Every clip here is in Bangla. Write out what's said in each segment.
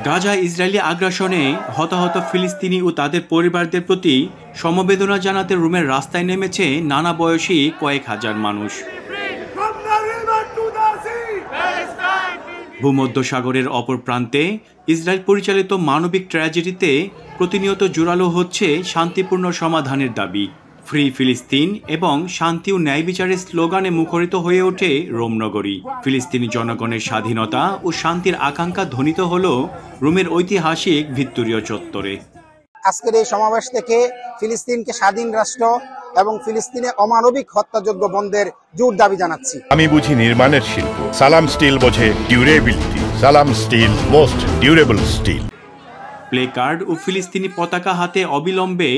গাজা ইসরায়েলি আগ্রাসনে হতাহত ফিলিস্তিনি ও তাদের পরিবারদের প্রতি সমবেদনা জানাতে রোমের রাস্তায় নেমেছে নানা বয়সী কয়েক হাজার মানুষ। ভূমধ্যসাগরের অপর প্রান্তে ইসরায়েল পরিচালিত মানবিক ট্র্যাজেডিতে প্রতিনিয়ত জোরালো হচ্ছে শান্তিপূর্ণ সমাধানের দাবি। ফ্রি ফিলিস্তিন এবং শান্তি ও ন্যায় বিচারের স্লোগানে মুখরিত হয়ে ওঠে রোম নগরী। ফিলিস্তিনি জনগণের স্বাধীনতা ও শান্তির আকাঙ্ক্ষা ধ্বনিত হল রোমের ঐতিহাসিক ভিক্টোরিয়া চত্বরে। আজকের এই সমাবেশ থেকে ফিলিস্তিনকে স্বাধীন রাষ্ট্র এবং ফিলিস্তিনে অমানবিক হত্যাযজ্ঞ বন্ধের জোর দাবি জানাচ্ছি। আমি বুঝি নির্মাণের শিল্প, সালাম স্টিল বোঝে durability. Salam steel, most durable steel. Placard ও ফিলিস্তিনি পতাকা হাতে অবিলম্বে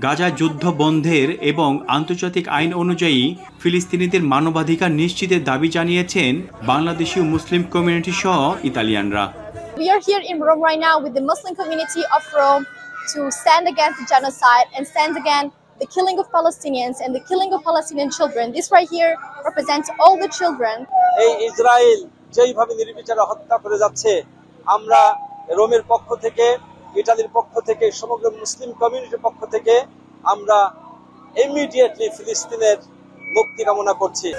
গাজা যুদ্ধ বন্ধের এবং আন্তর্জাতিক আইন অনুযায়ী ফিলিস্তিনিদের মানবাধিকার নিশ্চিতের দাবি জানিয়েছেন বাংলাদেশি মুসলিম কমিউনিটি সহ ইতালিয়ানরা। We are here in Rome right now with the Muslim community of Rome to stand against the genocide and stand against the killing of Palestinians and the killing of Palestinian children. This right here represents all the children. এই ইসরায়েল যেইভাবে নির্বিচারে হত্যা করে যাচ্ছে, আমরা রোমের পক্ষ থেকে, ইতালির পক্ষ থেকে, সমগ্র মুসলিম কমিউনিটির পক্ষ থেকে আমরা ইমিডিয়েটলি ফিলিস্তিনের মুক্তি কামনা করছি।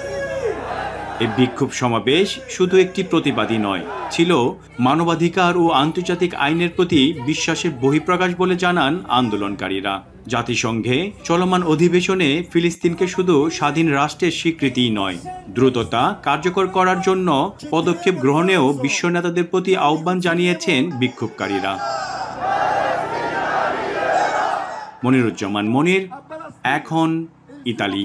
এই বিক্ষোভ সমাবেশ শুধু একটি প্রতিবাদী নয়, ছিল মানবাধিকার ও আন্তর্জাতিক আইনের প্রতি বিশ্বাসের বহিঃপ্রকাশ বলে জানান আন্দোলনকারীরা। জাতিসংঘে চলমান অধিবেশনে ফিলিস্তিনকে শুধু স্বাধীন রাষ্ট্রের স্বীকৃতিই নয়, দ্রুততা কার্যকর করার জন্য পদক্ষেপ গ্রহণেও বিশ্ব নেতাদের প্রতি আহ্বান জানিয়েছেন বিক্ষোভকারীরা। মনিরুজ্জামান মনির, এখন ইতালি।